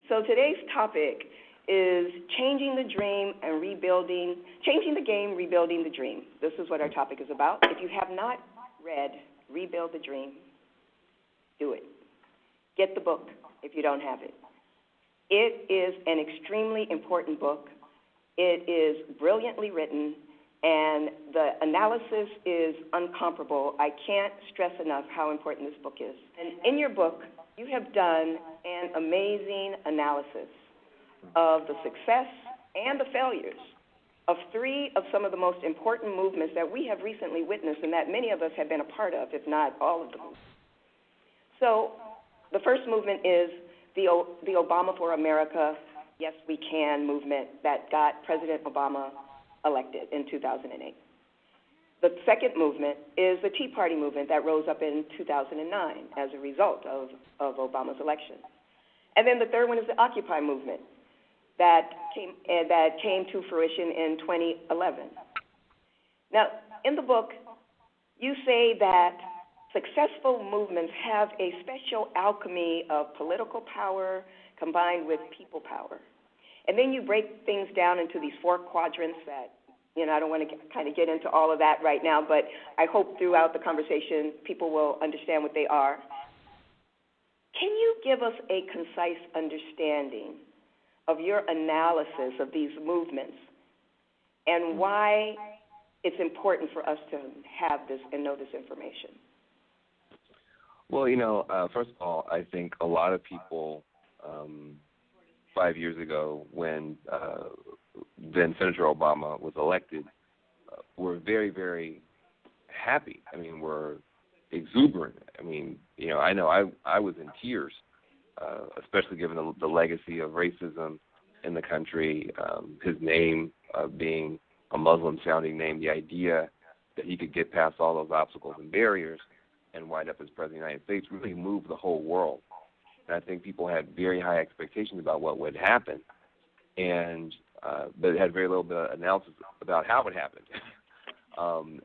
So today's topic is changing the game, rebuilding the dream. This is what our topic is about. If you have not read Rebuild the Dream, do it. Get the book if you don't have it. It is an extremely important book. It is brilliantly written, and the analysis is incomparable. I can't stress enough how important this book is. And in your book, you have done an amazing analysis of the success and the failures of three of some of the most important movements that we have recently witnessed and that many of us have been a part of, if not all of them. So the first movement is the Obama for America, Yes We Can movement that got President Obama elected in 2008. The second movement is the Tea Party movement that rose up in 2009 as a result of Obama's election. And then the third one is the Occupy movement that came to fruition in 2011. Now, in the book, you say that successful movements have a special alchemy of political power combined with people power. And then you break things down into these four quadrants that, I don't want to kind of get into all of that right now, but I hope throughout the conversation people will understand what they are. Can you give us a concise understanding of your analysis of these movements and why it's important for us to have this and know this information? Well, first of all, I think a lot of people 5 years ago when then Senator Obama was elected were very, very happy. I mean, were exuberant. I mean, I know I was in tears, especially given the legacy of racism in the country, his name being a Muslim-sounding name, the idea that he could get past all those obstacles and barriers and wind up as President of the United States really moved the whole world. And I think people had very high expectations about what would happen, but it had very little bit of analysis about how it happened.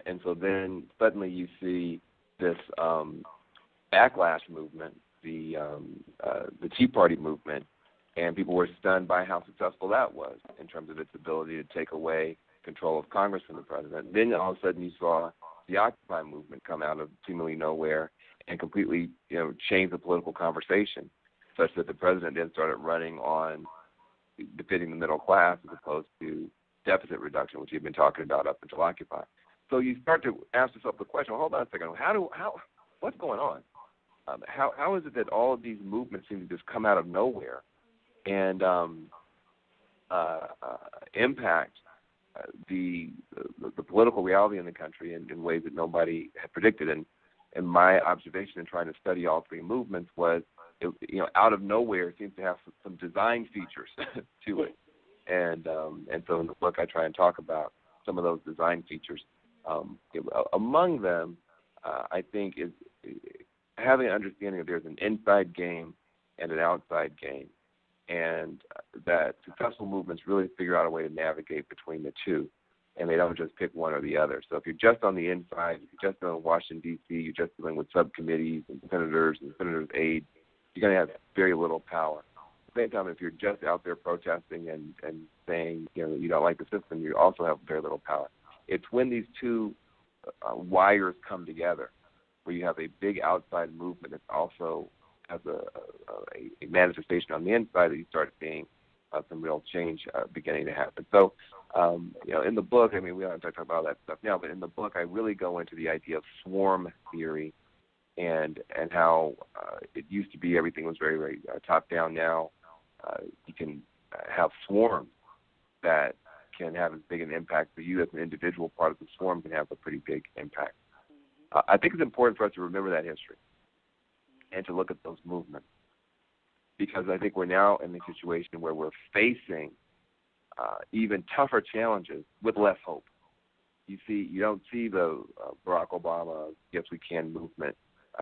And so then suddenly you see this backlash movement, the Tea Party movement, and people were stunned by how successful that was in terms of its ability to take away control of Congress from the president. Then all of a sudden you saw the Occupy movement come out of seemingly nowhere and completely, change the political conversation, such that the president then started running on defeating the middle class as opposed to deficit reduction, which he had been talking about up until Occupy. So you start to ask yourself the question, well, hold on a second, what's going on? How is it that all of these movements seem to just come out of nowhere and impact the political reality in the country in ways that nobody had predicted? And my observation in trying to study all three movements was, out of nowhere, it seems to have some design features to it. And so in the book, I try and talk about some of those design features. Among them, I think, is having an understanding that there's an inside game and an outside game, and that successful movements really figure out a way to navigate between the two, and they don't just pick one or the other. So if you're just on the inside, if you're just in Washington, D.C., you're just dealing with subcommittees and senators aides, you're going to have very little power. At the same time, if you're just out there protesting and saying, you don't like the system, you also have very little power. It's when these two wires come together, where you have a big outside movement that also has a manifestation on the inside, that you start seeing some real change beginning to happen. So, in the book, we don't have to talk about all that stuff now, but in the book, I really go into the idea of swarm theory and how it used to be everything was very, very top-down. Now you can have swarms that can have as big an impact for you as an individual part of the swarm can have a pretty big impact. I think it's important for us to remember that history and to look at those movements, because I think we're now in a situation where we're facing even tougher challenges with less hope. You don't see the Barack Obama Yes We Can movement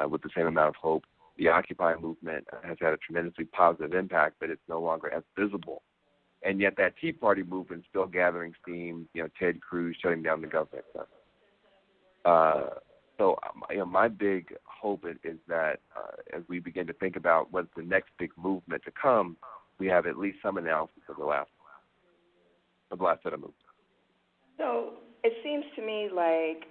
with the same amount of hope. The Occupy movement has had a tremendously positive impact, but it's no longer as visible. And yet that Tea Party movement is still gathering steam, Ted Cruz shutting down the government. So my big hope is that as we begin to think about what's the next big movement to come, we have at least some analysis of the last set of movements. So it seems to me like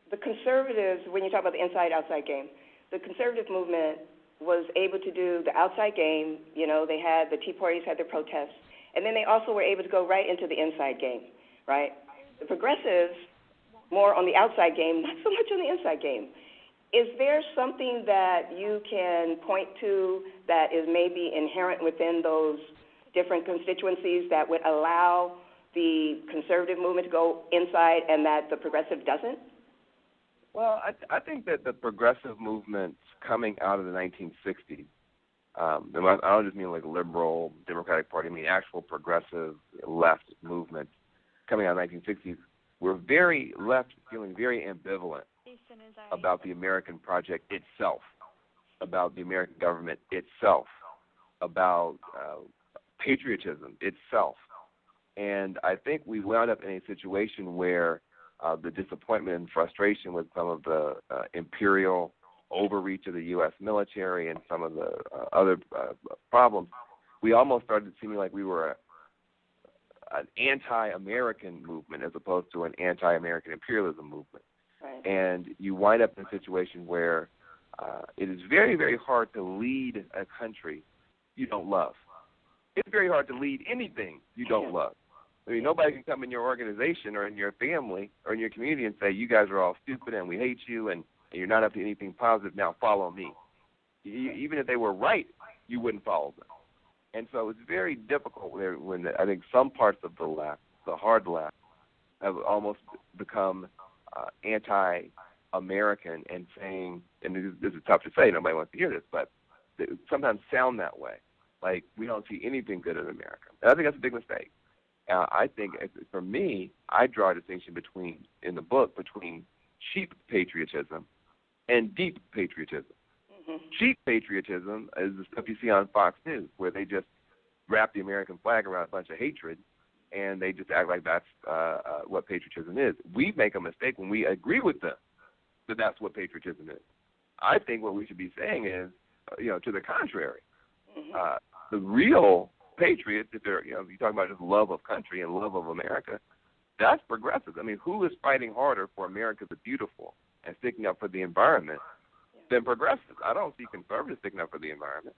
the conservatives, when you talk about the inside-outside game, the conservative movement was able to do the outside game. You know, they had the Tea Parties had their protests, and then they also were able to go right into the inside game, right? The progressives, more on the outside game, not so much on the inside game. Is there something that you can point to that is maybe inherent within those different constituencies that would allow the conservative movement to go inside and that the progressive doesn't? Well, I think that the progressive movements coming out of the 1960s, and I don't just mean like liberal Democratic Party, I mean actual progressive left movements coming out of the 1960s, were very left, feeling very ambivalent about the American project itself, about the American government itself, about patriotism itself. And I think we wound up in a situation where the disappointment and frustration with some of the imperial overreach of the U.S. military and some of the other problems, we almost started seeming like we were an anti-American movement as opposed to an anti-American imperialism movement. Right. And you wind up in a situation where it is very, very hard to lead a country you don't love. It's very hard to lead anything you don't love. I mean, nobody can come in your organization or in your family or in your community and say, you guys are all stupid and we hate you and you're not up to anything positive, now follow me. Even if they were right, you wouldn't follow them. And so it's very difficult when I think some parts of the left, the hard left, have almost become anti-American and saying, and this is tough to say, nobody wants to hear this, but they sometimes sound that way, like we don't see anything good in America. And I think that's a big mistake. I think, for me, I draw a distinction in the book between cheap patriotism and deep patriotism. Mm-hmm. Cheap patriotism is the stuff you see on Fox News, where they just wrap the American flag around a bunch of hatred, and they just act like that's what patriotism is. We make a mistake when we agree with them that that's what patriotism is. I think what we should be saying is, to the contrary. Mm-hmm. The real patriots, if they're, you're talking about just love of country and love of America, that's progressive. I mean, who is fighting harder for America the Beautiful and sticking up for the environment than progressives? I don't see conservatives sticking up for the environment.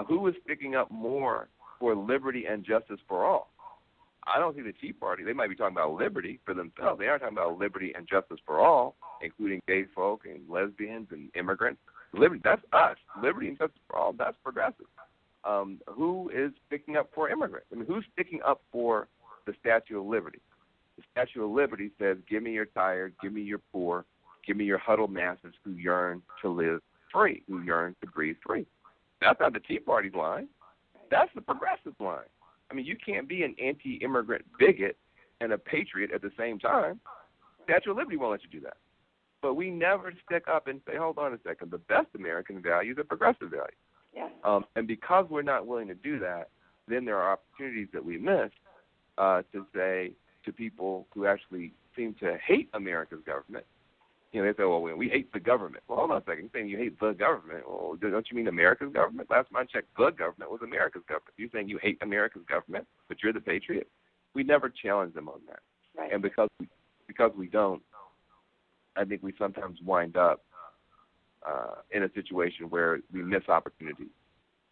Who is sticking up more for liberty and justice for all? I don't see the Tea Party. They might be talking about liberty for themselves. They aren't talking about liberty and justice for all, including gay folk and lesbians and immigrants. Liberty, that's us. Liberty and justice for all, that's progressive. Who is sticking up for immigrants? I mean, who's sticking up for the Statue of Liberty? The Statue of Liberty says, give me your tired, give me your poor, give me your huddled masses who yearn to live free, who yearn to breathe free. That's not the Tea Party's line. That's the progressive line. I mean, you can't be an anti-immigrant bigot and a patriot at the same time. Statue of Liberty won't let you do that. But we never stick up and say, hold on a second, the best American values are progressive values. Yeah. And because we're not willing to do that, then there are opportunities that we miss to say to people who actually seem to hate America's government. They say, well, we hate the government. Well, hold on a second. You're saying you hate the government. Well, don't you mean America's government? Last time I checked, the government was America's government. You're saying you hate America's government, but you're the patriot? We never challenge them on that. Right. And because we don't, I think we sometimes wind up in a situation where we miss opportunities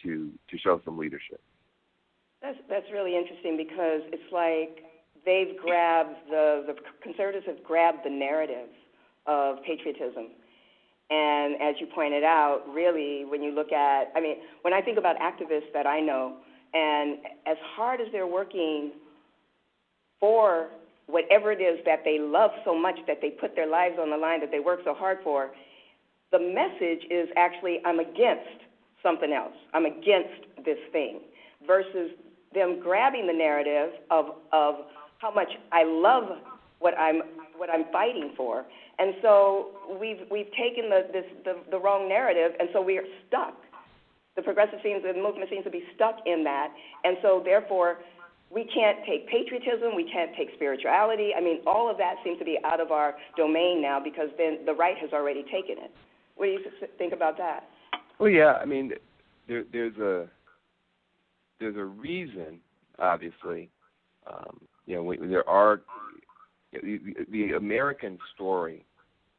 to show some leadership. That's really interesting because it's like they've grabbed the conservatives have grabbed the narrative of patriotism. And as you pointed out, really, when you look at, when I think about activists that I know, and as hard as they're working for whatever it is that they love so much, that they put their lives on the line, that they work so hard for, the message is actually, I'm against something else. I'm against this thing, versus them grabbing the narrative of how much I love what I'm fighting for. And so we've taken the wrong narrative, and so we are stuck. The movement seems to be stuck in that, and so therefore we can't take patriotism, we can't take spirituality. All of that seems to be out of our domain now because then the right has already taken it. What do you think about that? Well, yeah, there's there's a reason, obviously. There are the American story,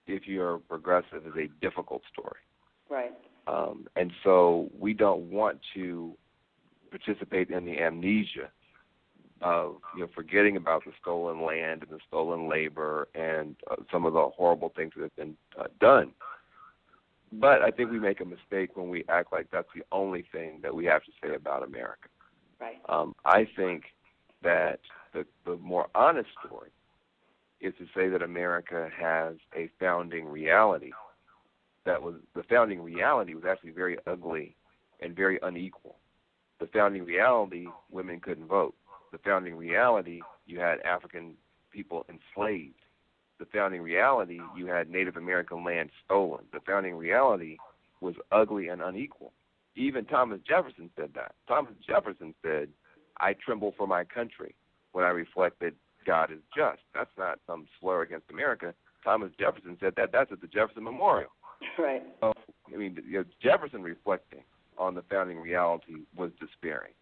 if you're progressive, is a difficult story. Right. And so we don't want to participate in the amnesia of forgetting about the stolen land and the stolen labor and some of the horrible things that have been done. But I think we make a mistake when we act like that's the only thing that we have to say about America. Right. I think that the more honest story is to say that America has a founding reality. The founding reality was actually very ugly and very unequal. The founding reality, women couldn't vote. The founding reality, you had African people enslaved. The founding reality, you had Native American land stolen. The founding reality was ugly and unequal. Even Thomas Jefferson said that. Thomas Jefferson said, "I tremble for my country when I reflect that God is just." That's not some slur against America. Thomas Jefferson said that. That's at the Jefferson Memorial. Right. So, Jefferson reflecting on the founding reality was despairing.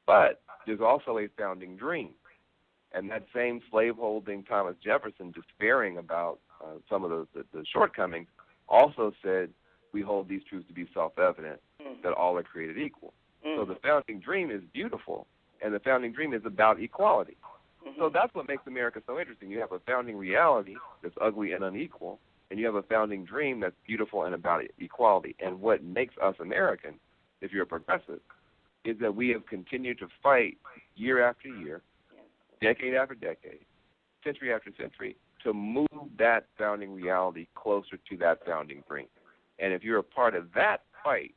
But there's also a founding dream. And that same slaveholding Thomas Jefferson, despairing about some of the shortcomings, also said, we hold these truths to be self-evident, that all are created equal. So the founding dream is beautiful, and the founding dream is about equality. So that's what makes America so interesting. You have a founding reality that's ugly and unequal, and you have a founding dream that's beautiful and about equality. And what makes us American, if you're a progressive, is that we have continued to fight year after year, decade after decade, century after century, to move that founding reality closer to that founding dream. And if you're a part of that fight,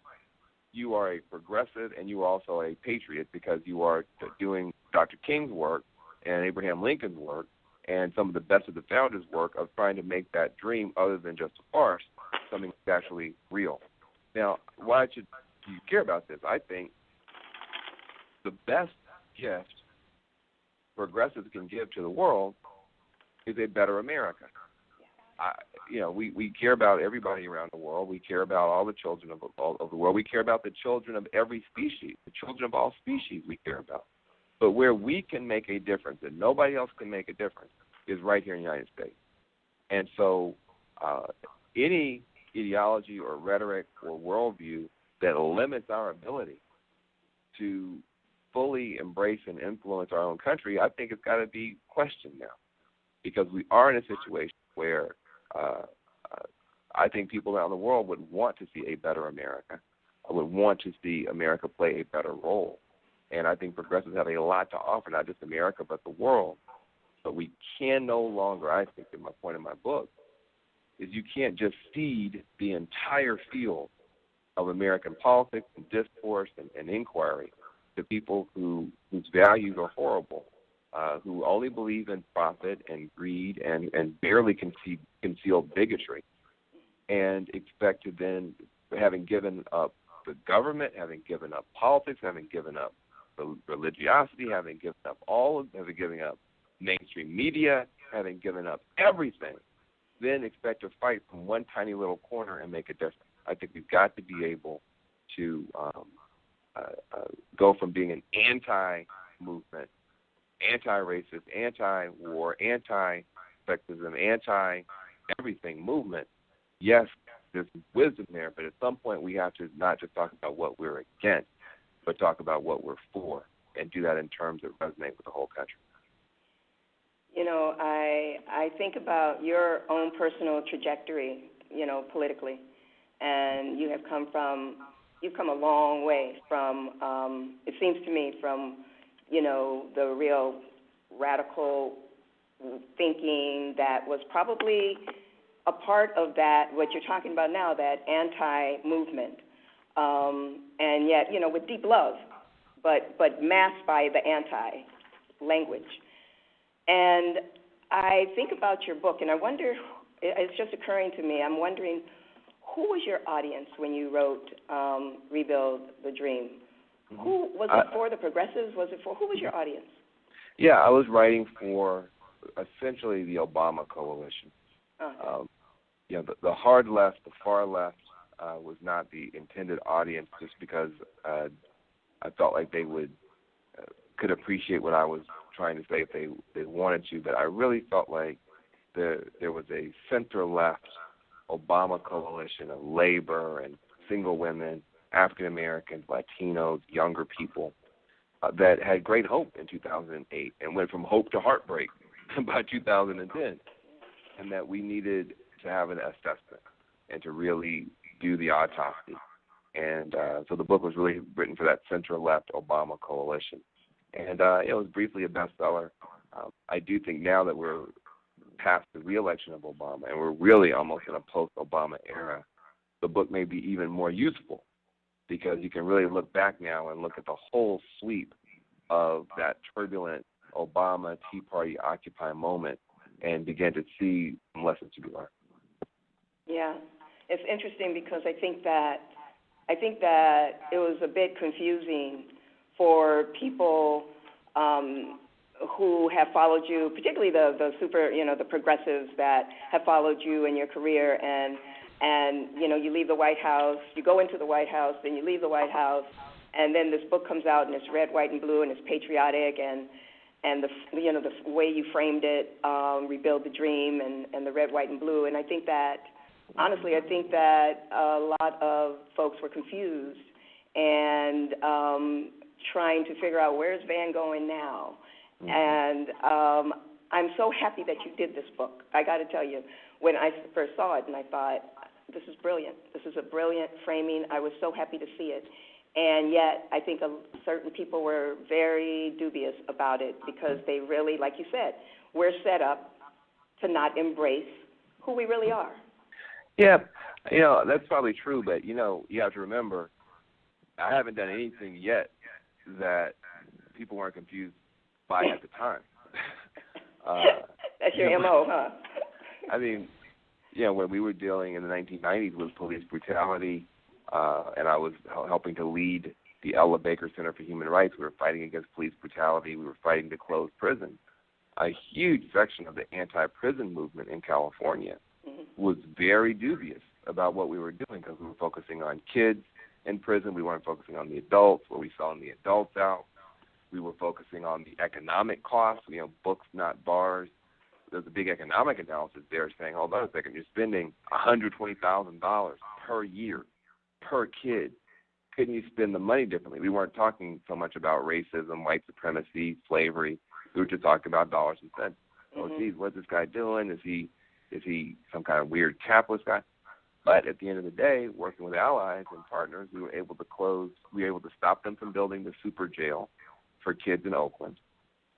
you are a progressive and you are also a patriot, because you are doing Dr. King's work and Abraham Lincoln's work and some of the best of the founders' work of trying to make that dream, other than just a farce, something that's actually real. Now, why should you care about this? I think the best gift progressives can give to the world is a better America. We care about everybody around the world. We care about all the children of the world. We care about the children of every species, the children of all species we care about. But where we can make a difference and nobody else can make a difference is right here in the United States. And so any ideology or rhetoric or worldview that limits our ability to fully embrace and influence our own country, I think it's got to be questioned now, because we are in a situation where I think people around the world would want to see a better America. I would want to see America play a better role. And I think progressives have a lot to offer, not just America, but the world. But we can no longer, I think, my point in my book, is you can't just feed the entire field of American politics and discourse and inquiry to people whose values are horrible, who only believe in profit and greed and barely conceal bigotry, and expect to then, having given up the government, having given up politics, having given up religiosity, having given up mainstream media, having given up everything, then expect to fight from one tiny little corner and make a difference. I think we've got to be able to go from being an anti-movement, anti-racist, anti-war, anti-sexism, anti-everything movement. Yes, there's wisdom there, but at some point we have to not just talk about what we're against, but talk about what we're for, and do that in terms that resonate with the whole country. I think about your own personal trajectory, politically, and you've come a long way from, it seems to me, from, the real radical thinking that was probably a part of that, what you're talking about now, that anti-movement, and yet, with deep love, but masked by the anti-language. And I think about your book, and I wonder, it's just occurring to me, I'm wondering, who was your audience when you wrote Rebuild the Dream? Who was it for? The progressives? Was it for? Who was your audience? Yeah, I was writing for essentially the Obama coalition. The hard left, the far left, was not the intended audience, just because I felt like they could appreciate what I was trying to say if they wanted to. But I really felt like there was a center-left Obama coalition of labor and single women, African Americans, Latinos, younger people that had great hope in 2008 and went from hope to heartbreak by 2010, and that we needed to have an assessment and to really do the autopsy. And so the book was really written for that center-left Obama coalition. And it was briefly a bestseller. I do think now that we're past the re-election of Obama and we're really almost in a post-Obama era, the book may be even more useful because you can really look back now and look at the whole sweep of that turbulent Obama Tea Party Occupy moment and begin to see some lessons to be learned. Yeah, it's interesting because I think that it was a bit confusing for people who have followed you, particularly the progressives that have followed you in your career, and you leave the White House, you go into the White House, then you leave the White House, and then this book comes out and it's red, white, and blue, and it's patriotic, and the way you framed it, Rebuild the Dream, and the red, white, and blue, and I think that honestly, I think that a lot of folks were confused and trying to figure out where's Van going now. Mm-hmm. And I'm so happy that you did this book. I got to tell you, when I first saw it, and I thought, this is brilliant. This is a brilliant framing. I was so happy to see it. And yet, I think certain people were very dubious about it because they really, like you said, we're set up to not embrace who we really are. Yeah, that's probably true, but, you have to remember, I haven't done anything yet that people weren't confused by at the time. That's your MO, huh? I mean, when we were dealing in the 1990s with police brutality, and I was helping to lead the Ella Baker Center for Human Rights, we were fighting against police brutality. We were fighting to close prisons. A huge section of the anti-prison movement in California was very dubious about what we were doing because we were focusing on kids in prison. We weren't focusing on the adults, what we saw in the adults out. We were focusing on the economic costs, books, not bars. There's a big economic analysis there saying, hold on a second, you're spending $120,000 per year per kid. Couldn't you spend the money differently? We weren't talking so much about racism, white supremacy, slavery. We were just talking about dollars and cents. Oh, geez, what's this guy doing? Is he some kind of weird capitalist guy? But at the end of the day, working with allies and partners, we were able to stop them from building the super jail for kids in Oakland.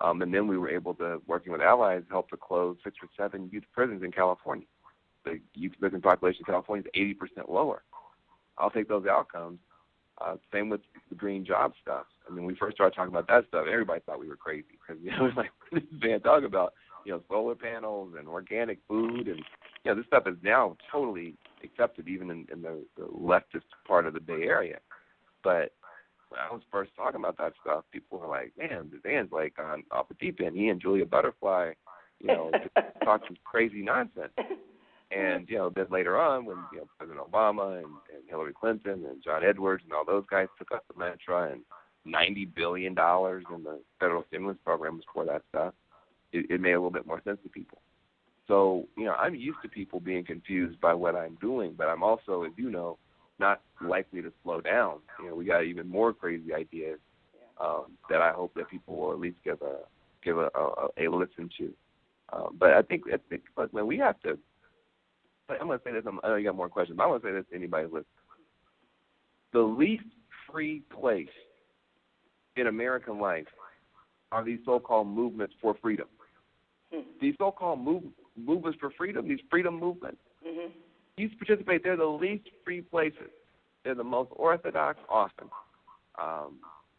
And then we were able to, working with allies, help to close 6 or 7 youth prisons in California. The youth prison population in California is 80% lower. I'll take those outcomes. Same with the green job stuff. I mean, when we first started talking about that stuff, everybody thought we were crazy because, it was like, what is this man talking about? Solar panels and organic food. And, this stuff is now totally accepted even in the leftist part of the Bay Area. But when I was first talking about that stuff, people were like, man, Van's like off the deep end. He and Julia Butterfly, talk some crazy nonsense. And, then later on when, President Obama and Hillary Clinton and John Edwards and all those guys took up the mantra and $90 billion in the federal stimulus program was for that stuff, it made a little bit more sense to people. So, I'm used to people being confused by what I'm doing, but I'm also, as you know, not likely to slow down. We got even more crazy ideas that I hope that people will at least give a listen to. But I think look, man, we have to. I'm going to say this. I know you got more questions, but I want to say this to anybody listening. The least free place in American life are these so-called movements for freedom. These so-called movements for freedom, these freedom movements, you participate, they're the least free places. They're the most orthodox often.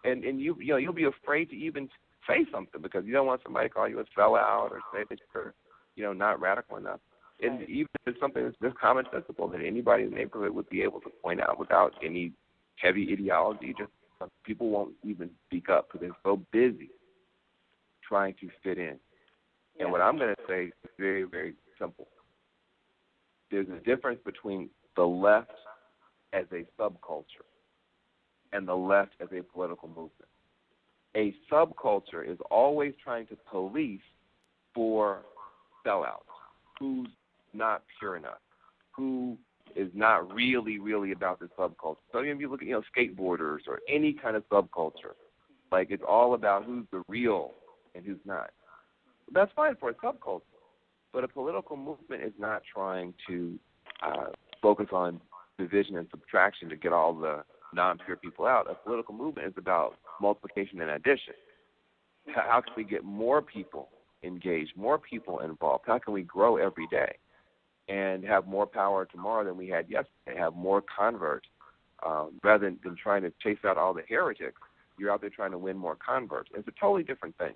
And you'll be afraid to even say something because you don't want somebody to call you a sellout or say that you're, not radical enough. And even if it's something that's just commonsensical that anybody in the neighborhood would be able to point out without any heavy ideology, just people won't even speak up because they're so busy trying to fit in. Yeah. And what I'm going to say is very, very simple. There's a difference between the left as a subculture and the left as a political movement. A subculture is always trying to police for sellouts, who's not pure enough, who is not really, really about this subculture. So if you look at, skateboarders or any kind of subculture, like it's all about who's the real and who's not. That's fine for a subculture, but a political movement is not trying to focus on division and subtraction to get all the non-pure people out. A political movement is about multiplication and addition. How can we get more people engaged, more people involved? How can we grow every day and have more power tomorrow than we had yesterday, have more converts? Rather than trying to chase out all the heretics, you're out there trying to win more converts. It's a totally different thing.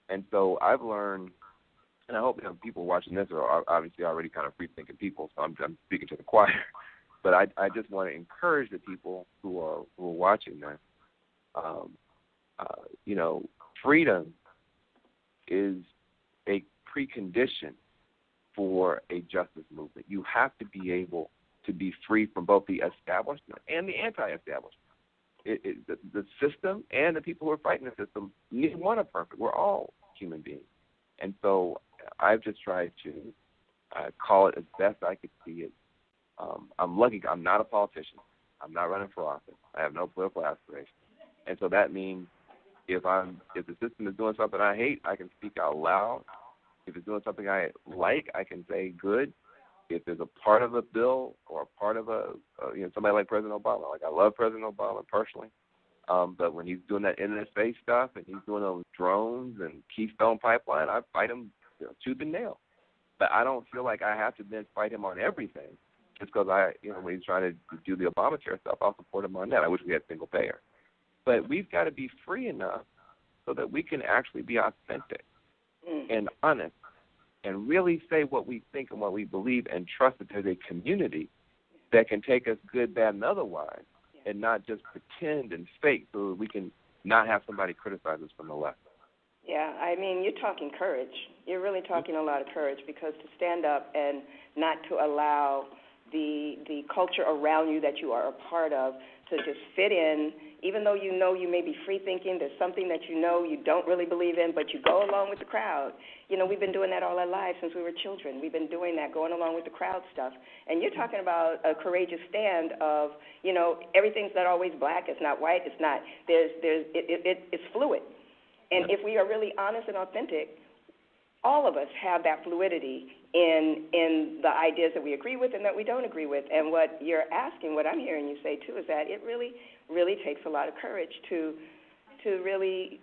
And so I've learned, and I hope people watching this are obviously already kind of free-thinking people, so I'm speaking to the choir. But I just want to encourage the people who are watching this. Freedom is a precondition for a justice movement. You have to be able to be free from both the establishment and the anti-establishment. The system and the people who are fighting the system, neither one are perfect. We're all human beings. And so I've just tried to call it as best I could see it. I'm lucky. I'm not a politician. I'm not running for office. I have no political aspirations. And so that means if the system is doing something I hate, I can speak out loud. If it's doing something I like, I can say good. If there's a part of a bill or a part of somebody like President Obama, like I love President Obama personally, but when he's doing that internet space stuff and he's doing those drones and Keystone Pipeline, I fight him tooth and nail. But I don't feel like I have to then fight him on everything. Just because when he's trying to do the Obamacare stuff, I'll support him on that. I wish we had single payer. But we've got to be free enough so that we can actually be authentic and honest and really say what we think and what we believe and trust that there's a community that can take us good, bad, and otherwise and not just pretend and fake so that we can not have somebody criticize us from the left. Yeah, I mean, you're talking courage. You're really talking a lot of courage because to stand up and not to allow the culture around you that you are a part of to just fit in, even though you know you may be free-thinking, there's something that you know you don't really believe in, but you go along with the crowd. We've been doing that all our lives since we were children. We've been doing that, going along with the crowd stuff. And you're talking about a courageous stand of, everything's not always black, it's not white, it's not, it's fluid. And if we are really honest and authentic, all of us have that fluidity in the ideas that we agree with and that we don't agree with. And what you're asking, what I'm hearing you say, too, is that it really, really takes a lot of courage to really,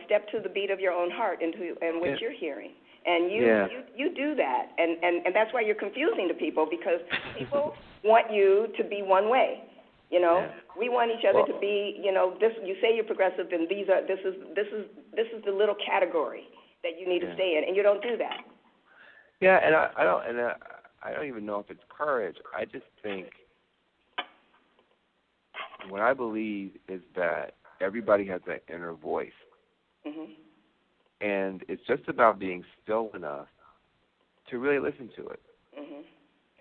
step to the beat of your own heart and what you're hearing. And you do that. And that's why you're confusing to people, because people want you to be one way. We want each other to be, this. You say you're progressive, and this is the little category that you need to stay in, and you don't do that. Yeah, and I don't even know if it's courage. I just think what I believe is that everybody has that inner voice, and it's just about being still enough to really listen to it,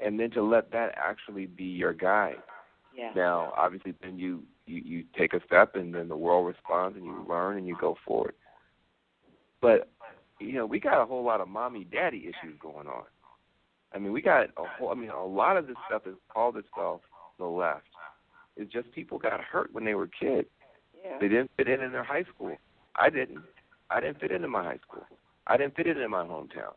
and then to let that actually be your guide. Yeah. Now, obviously, then you take a step, and then the world responds, and you learn, and you go forward. But we got a whole lot of mommy-daddy issues going on. I mean, a lot of this stuff has called itself the left. It's just people got hurt when they were kids. Yeah. They didn't fit in their high school. I didn't fit into my high school. I didn't fit in my hometown.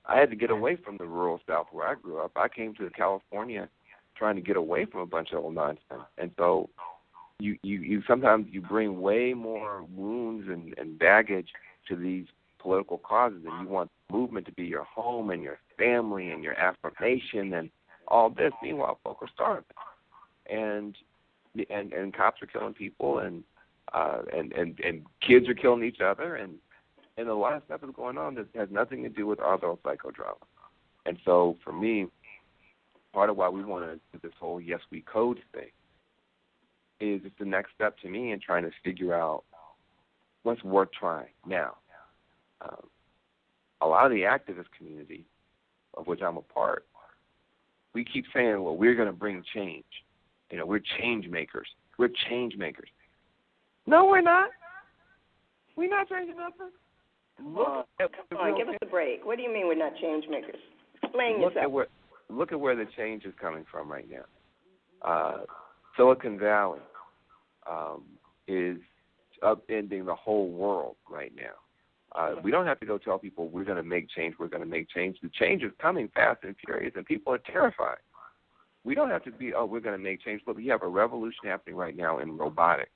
I had to get away from the rural South where I grew up. I came to California trying to get away from a bunch of old nonsense. And so you sometimes you bring way more wounds and baggage to these political causes, and you want movement to be your home and your family and your affirmation and all this. Meanwhile, folk are starving, and cops are killing people, and kids are killing each other, and a lot of stuff is going on that has nothing to do with our little psychodrama. And so, for me, part of why we want to do this whole Yes We Code thing is it's the next step to me in trying to figure out what's worth trying now. A lot of the activist community, of which I'm a part, we keep saying, well, we're going to bring change. We're change makers. We're change makers. No, we're not. We're not changing nothing. Come on, give us a break. What do you mean we're not change makers? Explain yourself. Look at where the change is coming from right now. Silicon Valley is upending the whole world right now. We don't have to go tell people we're going to make change. We're going to make change. The change is coming fast and furious, and people are terrified. We don't have to be, we're going to make change. But we have a revolution happening right now in robotics,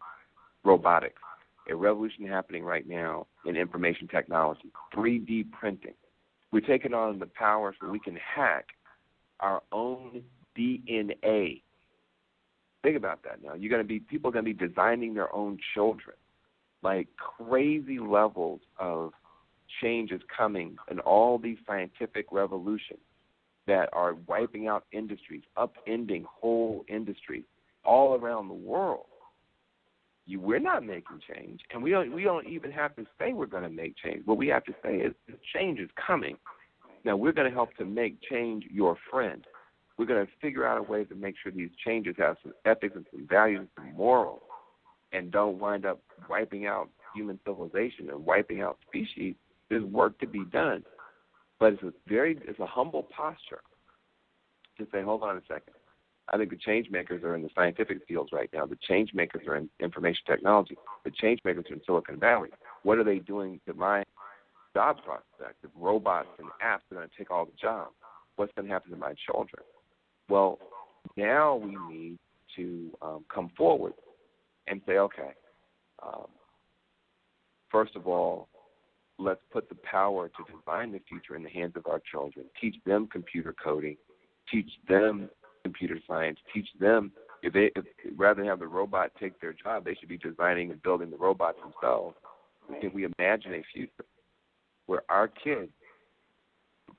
a revolution happening right now in information technology, 3D printing. We're taking on the power so we can hack our own DNA. Think about that now. People are going to be designing their own children. Like crazy levels of change is coming in all these scientific revolutions that are wiping out industries, upending whole industries all around the world. We're not making change, and we don't even have to say we're going to make change. What we have to say is the change is coming. Now we're going to help to make change your friend. We're going to figure out a way to make sure these changes have some ethics and some values and some morals, and don't wind up wiping out human civilization and wiping out species. There's work to be done, but it's a humble posture to say, hold on a second. I think the change makers are in the scientific fields right now. The change makers are in information technology. The change makers are in Silicon Valley. What are they doing to my job prospects? If robots and apps are going to take all the jobs, what's going to happen to my children? Well, now we need to come forward and say, okay, first of all, let's put the power to design the future in the hands of our children. Teach them computer coding. Teach them computer science. Teach them, if rather than have the robot take their job, they should be designing and building the robots themselves. Can we imagine a future where our kids,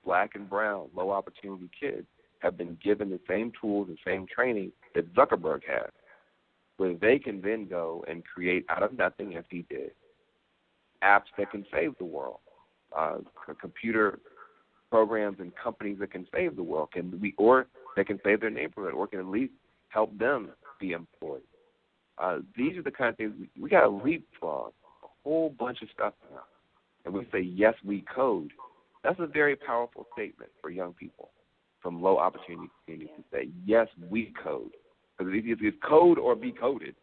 black and brown, low opportunity kids, have been given the same tools and same training that Zuckerberg has, where they can then go and create out of nothing, as he did, apps that can save the world, computer programs and companies that can save the world, or that can save their neighborhood, or can at least help them be employed. These are the kind of things we got to leapfrog a whole bunch of stuff now, and we say, yes, we code. That's a very powerful statement for young people from low opportunity communities to say, yes, we code. Because it's code or be coded.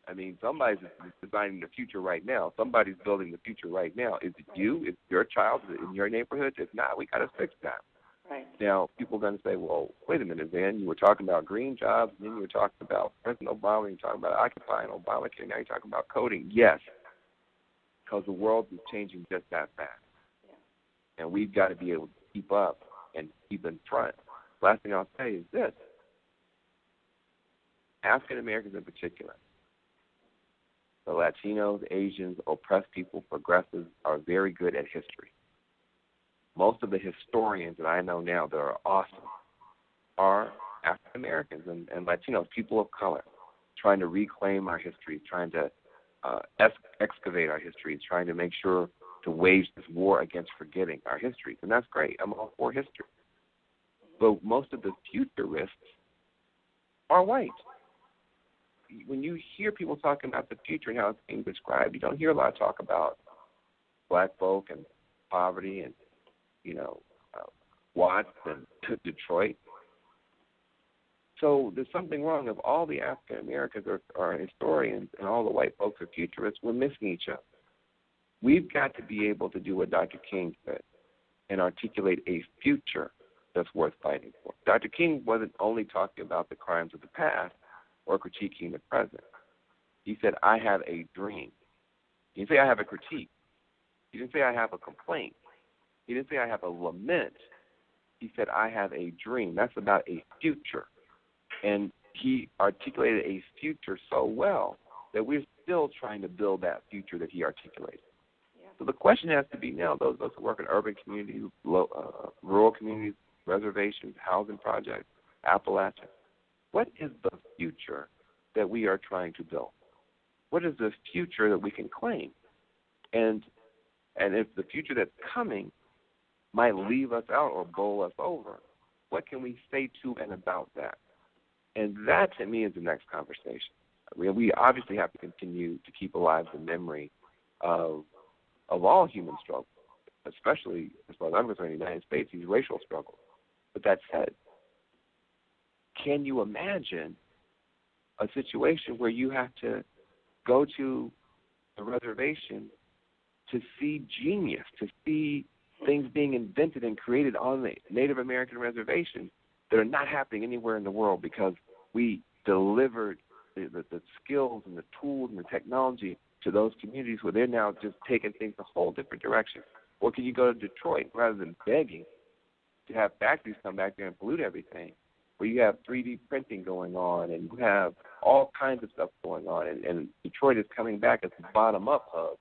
I mean, somebody's designing the future right now. Somebody's building the future right now. Is it you? Is it your child? Is it in your neighborhood? If not, we got to fix that. Right. Now, people are going to say, well, wait a minute, Van. You were talking about green jobs, and then you were talking about President Obama, and you were talking about Occupy and Obamacare, now you're talking about coding. Yes, because the world is changing just that fast. Yeah. And we've got to be able to keep up and keep in front. Last thing I'll say is this. African Americans in particular, the Latinos, Asians, oppressed people, progressives are very good at history. Most of the historians that I know now that are awesome are African Americans and Latinos, people of color, trying to reclaim our history, trying to excavate our histories, trying to make sure to wage this war against forgetting our histories. And that's great. I'm all for history. But most of the futurists are white. When you hear people talking about the future and how it's being described, you don't hear a lot of talk about black folk and poverty and, Watts and Detroit. So there's something wrong. If all the African Americans are historians and all the white folks are futurists, we're missing each other. We've got to be able to do what Dr. King said and articulate a future that's worth fighting for. Dr. King wasn't only talking about the crimes of the past or critiquing the present. He said, I have a dream. He didn't say I have a critique. He didn't say I have a complaint. He didn't say I have a lament. He said, I have a dream. That's about a future. And he articulated a future so well that we're still trying to build that future that he articulated. Yeah. So the question has to be now, those who work in urban communities, rural communities, reservations, housing projects, Appalachia, what is the future that we are trying to build? What is the future that we can claim? And if the future that's coming might leave us out or bowl us over, what can we say to and about that? And that, to me, is the next conversation. We obviously have to continue to keep alive the memory of all human struggles, especially, as far as I'm concerned, in the United States, these racial struggles. But that said, can you imagine a situation where you have to go to a reservation to see genius, to see things being invented and created on the Native American reservation that are not happening anywhere in the world because we delivered the skills and the tools and the technology to those communities where they're now just taking things a whole different direction? Or can you go to Detroit rather than begging to have factories come back there and pollute everything, where you have 3D printing going on and you have all kinds of stuff going on, and Detroit is coming back as the bottom-up hub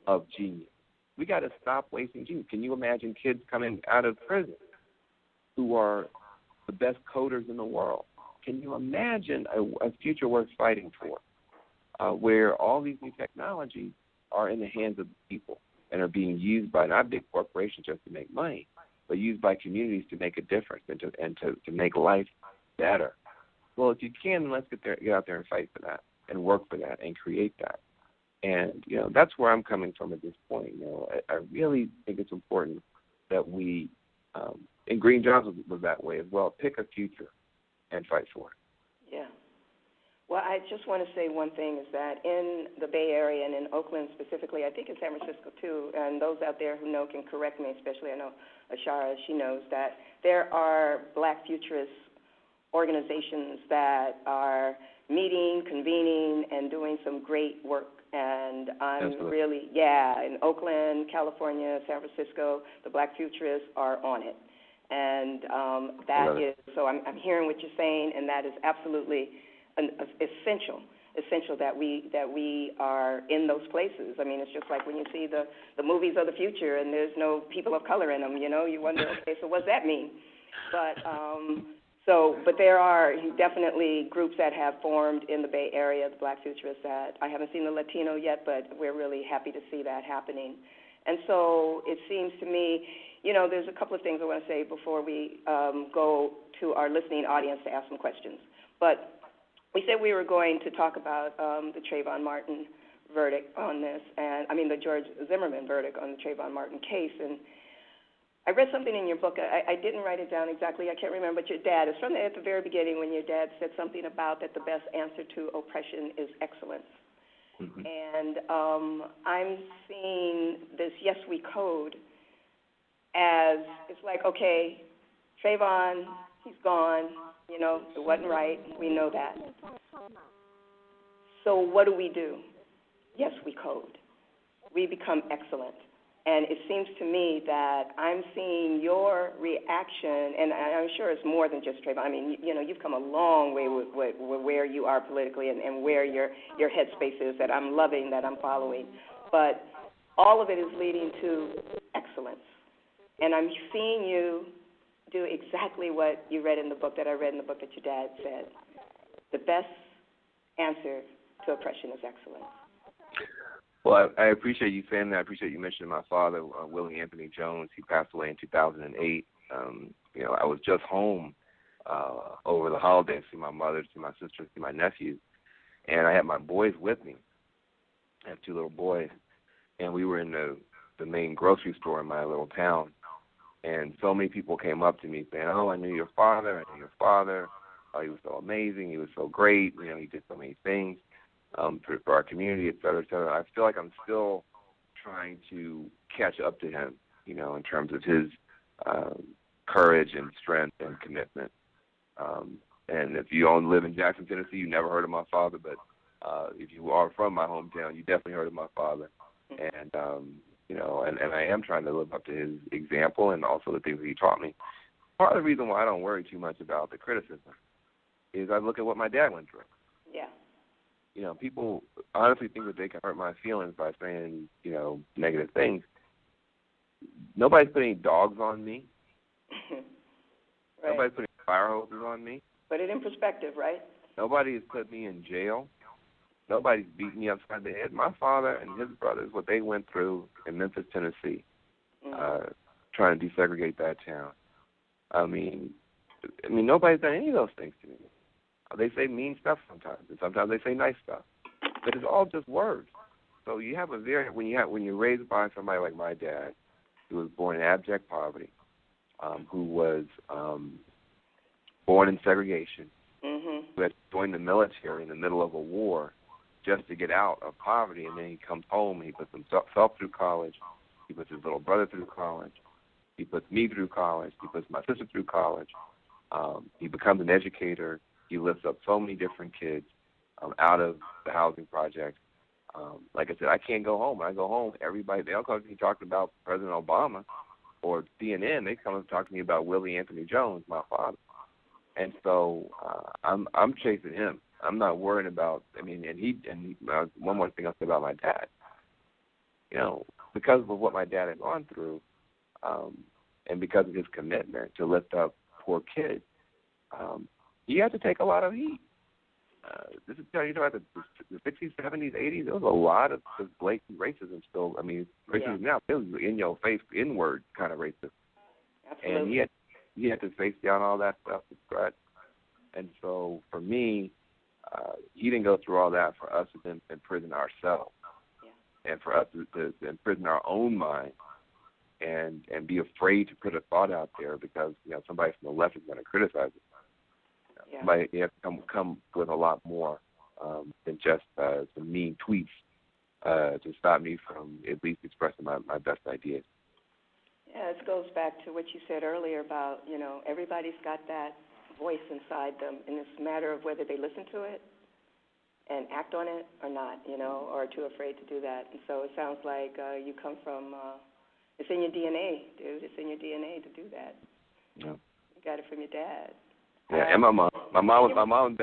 of genius. We got to stop wasting genius. Can you imagine kids coming out of prison who are the best coders in the world? Can you imagine a future worth fighting for, where all these new technologies are in the hands of the people and are being used by not big corporations just to make money, but used by communities to make a difference and to make life better? Well, if you can, then let's get out there and fight for that and work for that and create that. And, that's where I'm coming from at this point. I really think it's important that we, and Green Jobs was that way as well, pick a future and fight for it. Yeah. Well, I just want to say one thing is that in the Bay Area and in Oakland specifically, I think in San Francisco too, and those out there who know can correct me, especially I know Ashara, she knows that there are Black futurist organizations that are meeting, convening, and doing some great work. And I'm really, in Oakland, California, San Francisco, the Black futurists are on it. And that is, so I'm hearing what you're saying, and that is absolutely essential that we are in those places. I mean, it's just like when you see the movies of the future and there's no people of color in them, you wonder, okay, so what's that mean? But there are definitely groups that have formed in the Bay Area, the Black futurists, that I haven't seen the Latino yet, but we're really happy to see that happening. And so it seems to me, there's a couple of things I want to say before we go to our listening audience to ask some questions. But we said we were going to talk about the Trayvon Martin verdict on this, the George Zimmerman verdict on the Trayvon Martin case. And I read something in your book. I didn't write it down exactly. I can't remember. But your dad, it's from at the very beginning when your dad said something about that the best answer to oppression is excellence. Mm-hmm. And I'm seeing this Yes We Code as, it's like, okay, Trayvon, he's gone. It wasn't right. We know that. So what do? Yes, we code. We become excellent. And it seems to me that I'm seeing your reaction, and I'm sure it's more than just Trayvon. I mean, you've come a long way with where you are politically and where your headspace is that I'm loving, that I'm following. But all of it is leading to excellence. And I'm seeing you do exactly what you read in the book, that I read in the book that your dad said. The best answer to oppression is excellence. Well, I appreciate you saying that. I appreciate you mentioning my father, Willie Anthony Jones. He passed away in 2008. I was just home over the holidays to see my mother, to my sister, to my nephews, and I had my boys with me. I have two little boys, and we were in the main grocery store in my little town, and so many people came up to me saying, "Oh, I knew your father. I knew your father. Oh, he was so amazing. He was so great. He did so many things for our community, et cetera, et cetera." I feel like I'm still trying to catch up to him, in terms of his courage and strength and commitment. And if you don't live in Jackson, Tennessee, you never heard of my father, but if you are from my hometown, you definitely heard of my father. And, and I am trying to live up to his example and also the things that he taught me. Part of the reason why I don't worry too much about the criticism is I look at what my dad went through. Yeah. People honestly think that they can hurt my feelings by saying, negative things. Nobody's putting dogs on me. Right. Nobody's putting fire hoses on me. Put it in perspective, right? Nobody has put me in jail. Nobody's beating me upside the head. My father and his brothers, what they went through in Memphis, Tennessee, trying to desegregate that town. I mean, nobody's done any of those things to me. They say mean stuff sometimes, and sometimes they say nice stuff. But it's all just words. So you have when you're raised by somebody like my dad, who was born in abject poverty, who was born in segregation, who had joined the military in the middle of a war just to get out of poverty, and then he comes home and he puts himself through college, he puts his little brother through college, he puts me through college, he puts my sister through college, he becomes an educator, he lifts up so many different kids out of the housing project. Like I said, I can't go home. When I go home, everybody, they don't come to me talking about President Obama or CNN. They come and talk to me about Willie Anthony Jones, my father. And so I'm chasing him. I'm not worried about. I mean, one more thing I'll say about my dad. You know, because of what my dad had gone through, and because of his commitment to lift up poor kids, he had to take a lot of heat. This is you know, the 60s, 70s, 80s. There was a lot of blatant racism still. I mean, racism now it was in your face, inward kind of racism. Absolutely. And he had to face down all that stuff with threats. And so for me, he didn't go through all that for us to imprison ourselves, and for us to imprison our own mind, and be afraid to put a thought out there because somebody from the left is going to criticize it. Somebody you have to come with a lot more than just some mean tweets to stop me from at least expressing my best ideas. Yeah, it goes back to what you said earlier about, everybody's got that voice inside them, and it's a matter of whether they listen to it and act on it or not, or are too afraid to do that. And so it sounds like you come from, it's in your DNA, dude. It's in your DNA to do that. Yeah. You got it from your dad. Yeah, and my mom and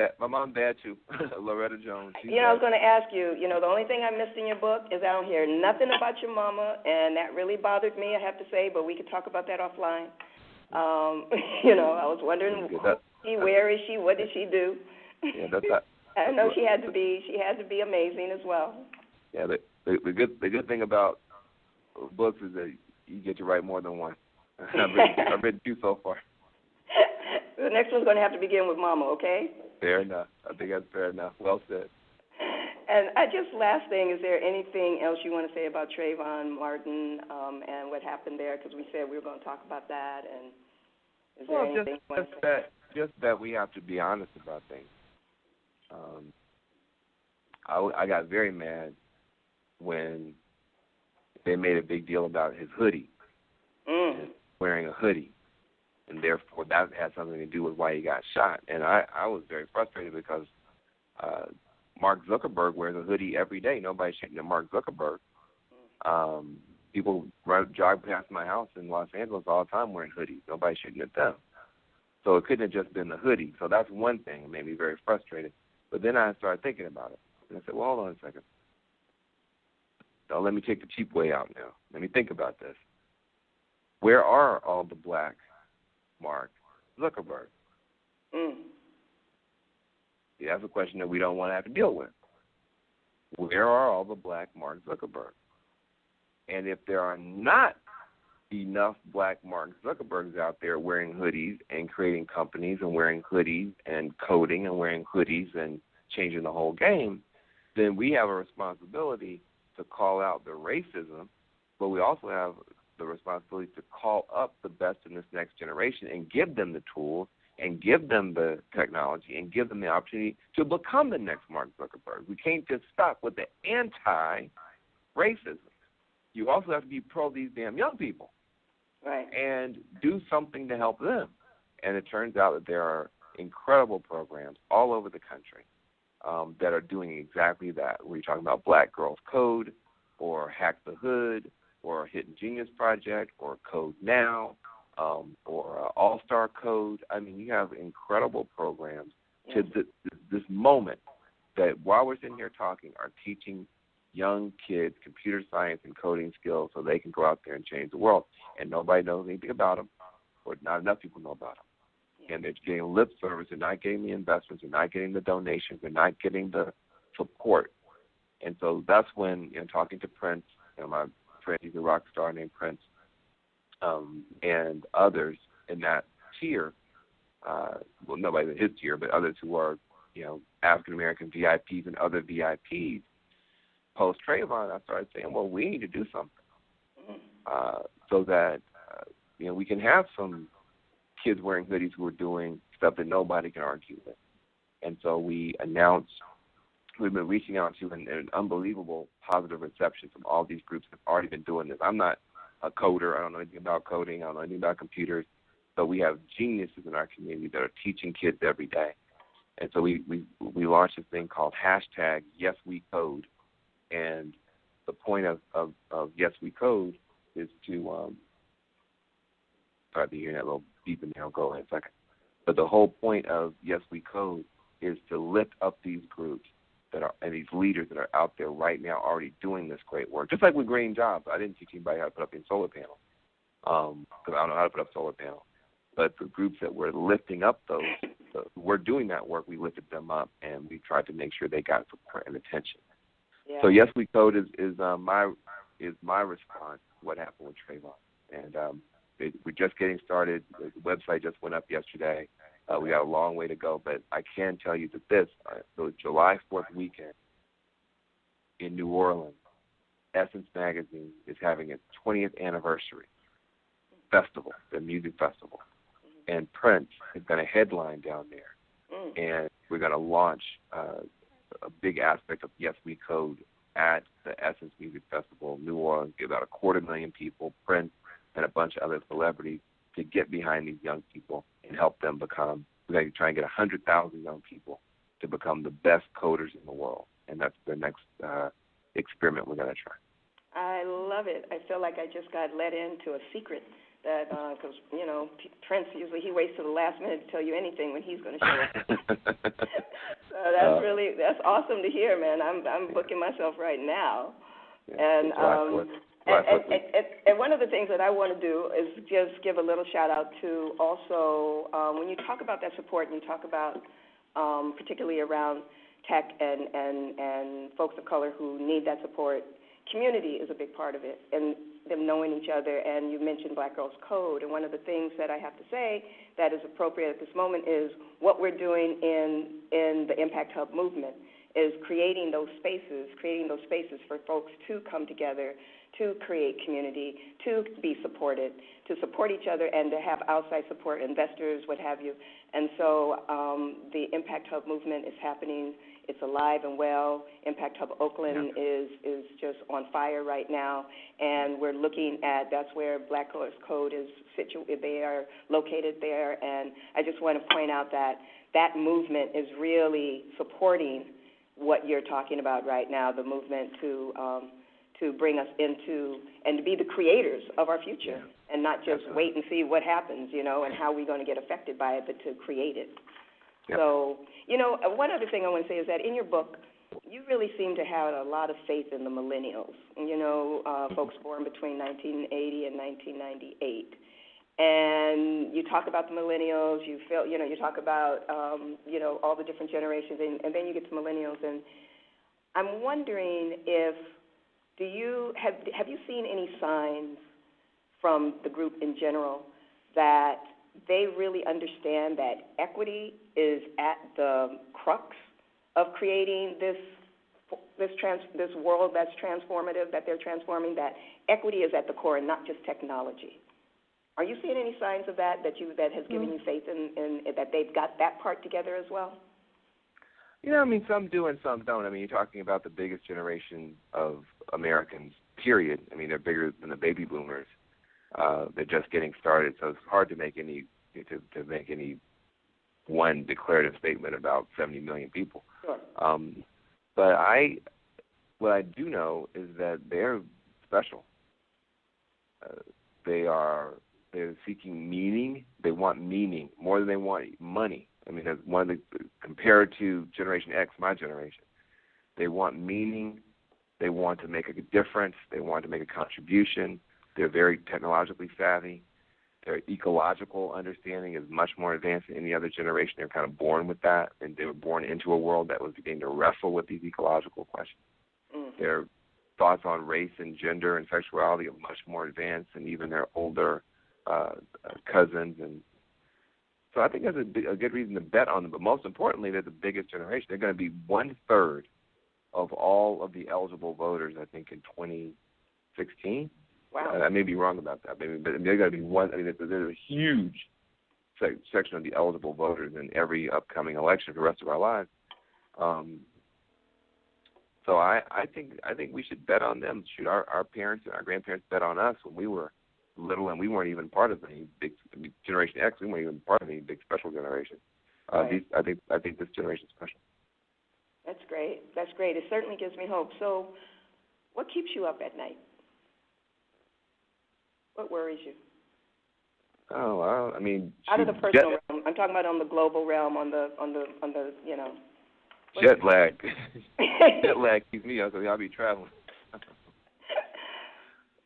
dad too. Loretta Jones. I was going to ask you. The only thing I missed in your book is I don't hear nothing about your mama, and that really bothered me, I have to say. But we could talk about that offline. I was wondering where is she? What did she do? Yeah, that's not. I know she had to be amazing as well. Yeah, the good thing about books is that you get to write more than one. I've read two so far. The next one's going to have to begin with Mama, okay? Fair enough. I think that's fair enough. Well said. And last thing, is there anything else you want to say about Trayvon Martin and what happened there? Because we said we were going to talk about that. And is there anything you want to say? Just that we have to be honest about things. I got very mad when they made a big deal about his hoodie, wearing a hoodie. And therefore, that had something to do with why he got shot. And I was very frustrated because Mark Zuckerberg wears a hoodie every day. Nobody's shooting at Mark Zuckerberg. People drive past my house in Los Angeles all the time wearing hoodies. Nobody's shooting at them. So it couldn't have just been the hoodie. So that's one thing that made me very frustrated. But then I started thinking about it. And I said, well, hold on a second. Now, let me take the cheap way out now. Let me think about this. Where are all the black Mark Zuckerberg? See, that's a question that we don't want to have to deal with. Where are all the black Mark Zuckerberg? And if there are not enough black Mark Zuckerbergs out there wearing hoodies and creating companies and wearing hoodies and coding and wearing hoodies and changing the whole game, then we have a responsibility to call out the racism, but we also have the responsibility to call up the best in this next generation and give them the tools and give them the technology and give them the opportunity to become the next Mark Zuckerberg. We can't just stop with the anti-racism. You also have to be pro these damn young people, right? And do something to help them. And it turns out that there are incredible programs all over the country that are doing exactly that. We're talking about Black Girls Code or Hack the Hood or Hidden Genius Project, or Code Now, or All-Star Code. I mean, you have incredible programs to this moment that, while we're sitting here talking, are teaching young kids computer science and coding skills so they can go out there and change the world. And nobody knows anything about them, or not enough people know about them. And they're getting lip service. They're not getting the investments. They're not getting the donations. They're not getting the support. And so that's when, talking to Prince, my friend, he's a rock star named Prince, and others in that tier, well, nobody in his tier, but others who are African American VIPs and other VIPs. Post Trayvon, I started saying, well, we need to do something so that we can have some kids wearing hoodies who are doing stuff that nobody can argue with. And so we announced we've been reaching out to an unbelievable positive reception from all these groups that have already been doing this. I'm not a coder. I don't know anything about coding. I don't know anything about computers. But we have geniuses in our community that are teaching kids every day. And so we launched this thing called #YesWeCode. And the point of Yes We Code is to sorry to hear that little beeping there. I'll go in a second. But the whole point of Yes We Code is to lift up these groups and these leaders that are out there right now already doing this great work. Just like with green jobs, I didn't teach anybody how to put up solar panels because I don't know how to put up solar panels. But the groups that were lifting up we're doing that work. We lifted them up, and we tried to make sure they got support and attention. Yeah. So Yes We Code is my response to what happened with Trayvon, and we're just getting started. The website just went up yesterday. We got a long way to go, but I can tell you that so July 4th weekend in New Orleans, Essence Magazine is having its 20th anniversary festival, the music festival, and Prince is going to headline down there, and we're going to launch a big aspect of Yes We Code at the Essence Music Festival in New Orleans. Get about 250,000 people, Prince, and a bunch of other celebrities to get behind these young people and help them become. We're going to try and get 100,000 young people to become the best coders in the world, and that's the next experiment we're going to try. I love it. I feel like I just got let into a secret that because Prince usually he waits till the last minute to tell you anything when he's going to show up. So that's awesome to hear, man. I'm booking myself right now, and one of the things that I want to do is just give a little shout out to also when you talk about that support and you talk about particularly around tech and folks of color who need that support. Community is a big part of it, and them knowing each other, and you mentioned Black Girls Code, and one of the things that I have to say that is appropriate at this moment is what we're doing in the Impact Hub movement is creating those spaces for folks to come together, to create community, to be supported, to support each other, and to have outside support, investors, what have you. And so the Impact Hub movement is happening. It's alive and well. Impact Hub Oakland is just on fire right now, and we're looking at that's where Black Girls Code is situated. They are located there, and I just want to point out that movement is really supporting what you're talking about right now, the movement to bring us into and to be the creators of our future and not just wait and see what happens, and how we're going to get affected by it, but to create it. Yep. So, one other thing I want to say is that in your book, you really seem to have a lot of faith in the millennials, folks born between 1980 and 1998. And you talk about the millennials, you talk about, all the different generations, and then you get to millennials. And I'm wondering have you seen any signs from the group in general that they really understand that equity is at the crux of creating this world that's transformative, that they're transforming, that equity is at the core and not just technology? Are you seeing any signs of that has given you faith in that they've got that part together as well? Some do and some don't. You're talking about the biggest generation of Americans, period. They're bigger than the baby boomers. They're just getting started, so it's hard to make any one declarative statement about 70 million people. Sure. But what I do know is that they're special. They're seeking meaning. They want meaning more than they want money. That's one of the, compared to Generation X, my generation, they want meaning. They want to make a difference. They want to make a contribution. They're very technologically savvy. Their ecological understanding is much more advanced than any other generation. They're kind of born with that, and they were born into a world that was beginning to wrestle with these ecological questions. Mm-hmm. Their thoughts on race and gender and sexuality are much more advanced than even their older cousins and So I think that's a good reason to bet on them. But most importantly, they're the biggest generation. They're going to be 1/3 of all of the eligible voters, I think, in 2016. Wow. I may be wrong about that, maybe, but they're going to be one. I mean, there's a huge section of the eligible voters in every upcoming election for the rest of our lives. So I think we should bet on them. Should our parents and our grandparents bet on us when we were little and we weren't even part of any big Generation X. We weren't even part of any big special generation. Right. I think this generation's special. That's great. That's great. It certainly gives me hope. So, what keeps you up at night? What worries you? Oh, well, I mean, out of the personal realm. I'm talking about on the global realm, on the you know. Jet lag. Jet lag keeps me up, so I'll be traveling.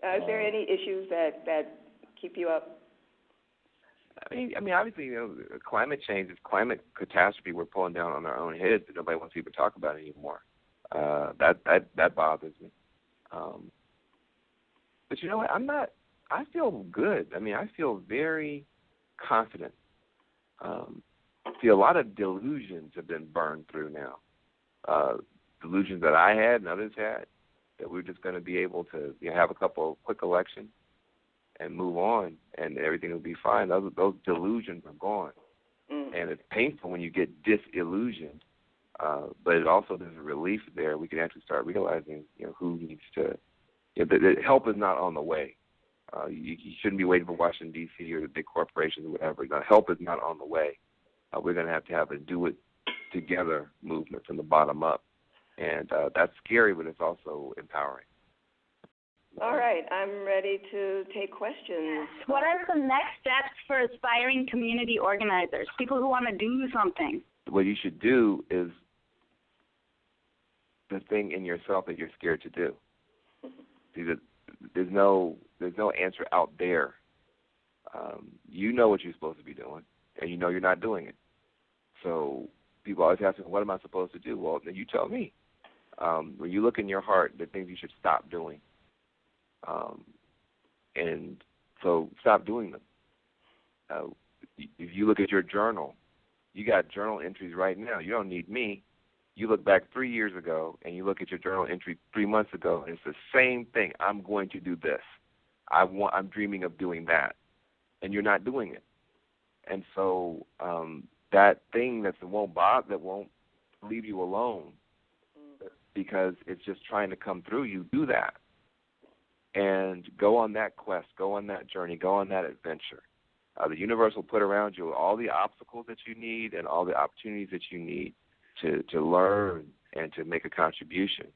Is there any issues that keep you up? I mean, obviously, climate change is climate catastrophe we're pulling down on our own heads that nobody wants people to talk about anymore. That bothers me. But you know what? I feel good. I mean, I feel very confident. See, a lot of delusions have been burned through now. Delusions that I had and others had, that we're just going to be able to have a couple of quick elections and move on, and everything will be fine. Those delusions are gone. And it's painful when you get disillusioned, but it also, there's a relief there. We can actually start realizing, who needs to. The help is not on the way. You shouldn't be waiting for Washington, D.C. or the big corporations or whatever. The help is not on the way. We're going to have a do-it-together movement from the bottom up. And that's scary, but it's also empowering. All right. I'm ready to take questions. What are the next steps for aspiring community organizers, people who want to do something? What you should do is the thing in yourself that you're scared to do. See, there's no answer out there. You know what you're supposed to be doing, and you know you're not doing it. So people always ask me, what am I supposed to do? Well, then you tell me. When you look in your heart, the things you should stop doing. And so stop doing them. If you look at your journal, you got journal entries right now. You don't need me. You look back 3 years ago, and you look at your journal entry 3 months ago, and it's the same thing. I'm going to do this. I'm dreaming of doing that, and you're not doing it. And so that thing that won't leave you alone because it's just trying to come through you, do that. And go on that quest, go on that journey, go on that adventure. The universe will put around you all the obstacles that you need and all the opportunities that you need to learn and to make a contribution.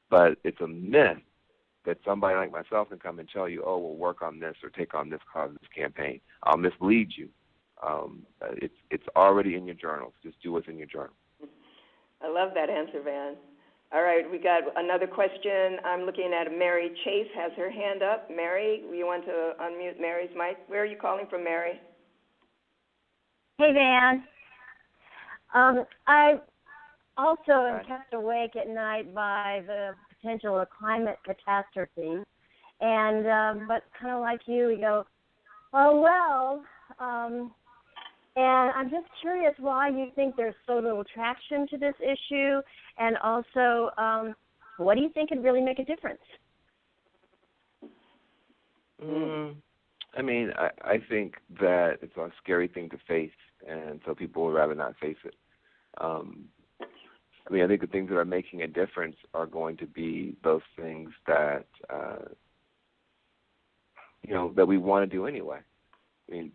But it's a myth that somebody like myself can come and tell you, oh, we'll work on this or take on this cause, this campaign. I'll mislead you. It's already in your journals. Just do what's in your journal. I love that answer, Van. All right, we got another question. I'm looking at Mary Chase has her hand up. Mary, you want to unmute Mary's mic? Where are you calling from, Mary? Hey, Van. I also am kept awake at night by the potential of climate catastrophe. And but kind of like you, we go, oh, well, and I'm just curious why you think there's so little traction to this issue, and also what do you think could really make a difference? I mean, I think that it's a scary thing to face, and so people would rather not face it. I mean, I think the things that are making a difference are going to be those things that, that we want to do anyway. I mean,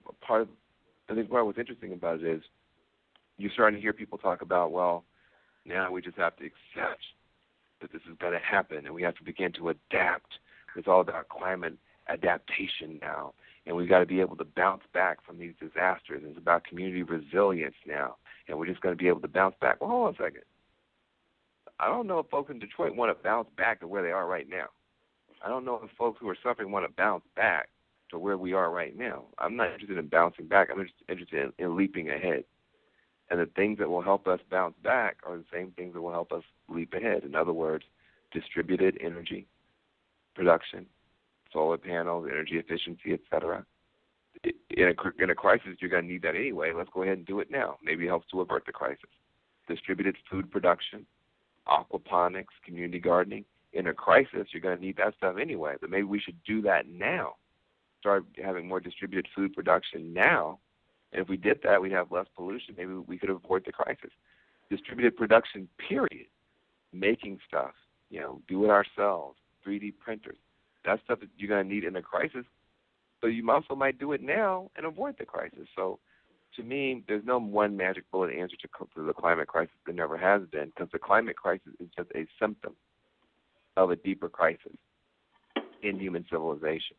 I think what's interesting about it is you're starting to hear people talk about, well, now we just have to accept that this is going to happen, and we have to begin to adapt. It's all about climate adaptation now, and we've got to be able to bounce back from these disasters. It's about community resilience now, and we're just going to be able to bounce back. Well, hold on a second. I don't know if folks in Detroit want to bounce back to where they are right now. I don't know if folks who are suffering want to bounce back to where we are right now. I'm not interested in bouncing back. I'm just interested in leaping ahead. And the things that will help us bounce back are the same things that will help us leap ahead. In other words, distributed energy production, solar panels, energy efficiency, etc., in a crisis, you're going to need that anyway. Let's go ahead and do it now. Maybe it helps to avert the crisis. Distributed food production, aquaponics, community gardening. In a crisis, you're going to need that stuff anyway, but maybe we should do that now. Start having more distributed food production now, and if we did that, we'd have less pollution. Maybe we could avoid the crisis. Distributed production, period. Making stuff, do it ourselves, 3D printers. That's stuff that you're going to need in a crisis, but you also might do it now and avoid the crisis. So to me, there's no one magic bullet answer to the climate crisis. There never has been, because the climate crisis is just a symptom of a deeper crisis in human civilization.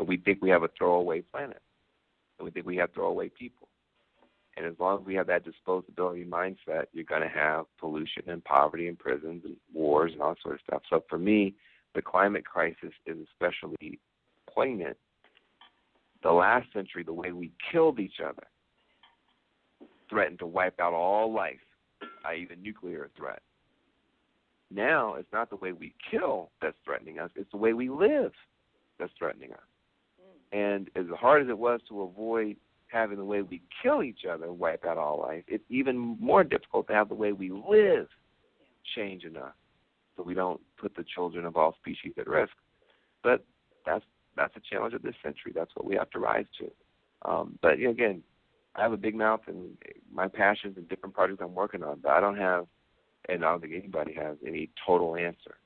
We think we have a throwaway planet, and we think we have throwaway people. And as long as we have that disposability mindset, you're going to have pollution and poverty and prisons and wars and all sort of stuff. So for me, the climate crisis is especially poignant. The last century, the way we killed each other threatened to wipe out all life, i.e. the nuclear threat. Now, it's not the way we kill that's threatening us, it's the way we live that's threatening us. And as hard as it was to avoid having the way we kill each other wipe out all life, it's even more difficult to have the way we live change enough so we don't put the children of all species at risk. But that's a challenge of this century. That's what we have to rise to. But again, I have a big mouth and my passions and different projects I'm working on, but I don't have, and I don't think anybody has, any total answer.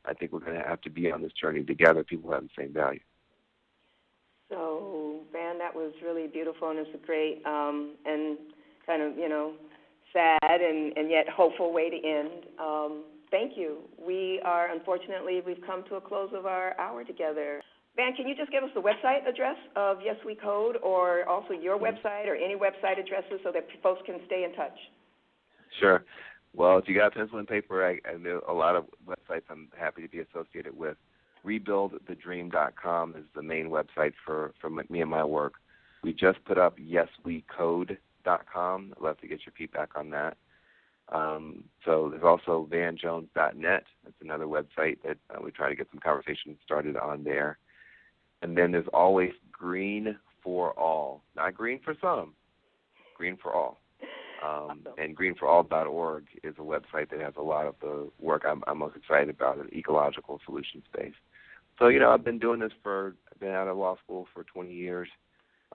I think we're going to have to be on this journey together, people who have the same value. So, Van, that was really beautiful, and it's a great and kind of, sad and yet hopeful way to end. Thank you. Unfortunately, we've come to a close of our hour together. Van, can you just give us the website address of Yes We Code, or also your website or any website addresses so that folks can stay in touch? Sure. Well, if you got pencil and paper, I know a lot of websites I'm happy to be associated with. RebuildTheDream.com is the main website for me and my work. We just put up YesWeCode.com. I'd love to get your feedback on that. So there's also VanJones.net. That's another website that we try to get some conversation started on there. And then there's always Green for All. Not green for some, green for all. Awesome. And greenforall.org is a website that has a lot of the work I'm most excited about in ecological solution space. So, I've been doing this I've been out of law school for 20 years,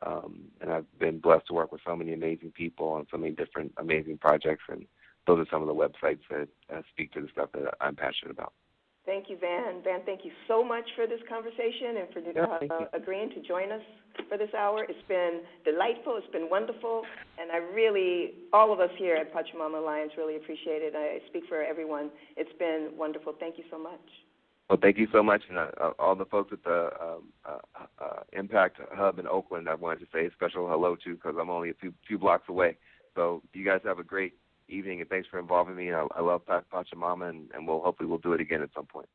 and I've been blessed to work with so many amazing people on so many different amazing projects, and those are some of the websites that speak to the stuff that I'm passionate about. Thank you, Van. Van, thank you so much for this conversation and for agreeing to join us for this hour. It's been delightful. It's been wonderful. And all of us here at Pachamama Alliance really appreciate it. I speak for everyone. It's been wonderful. Thank you so much. Well, thank you so much. And all the folks at the Impact Hub in Oakland, I wanted to say a special hello to, because I'm only a few blocks away. So you guys have a great evening, and thanks for involving me. I love Pachamama, and hopefully we'll do it again at some point.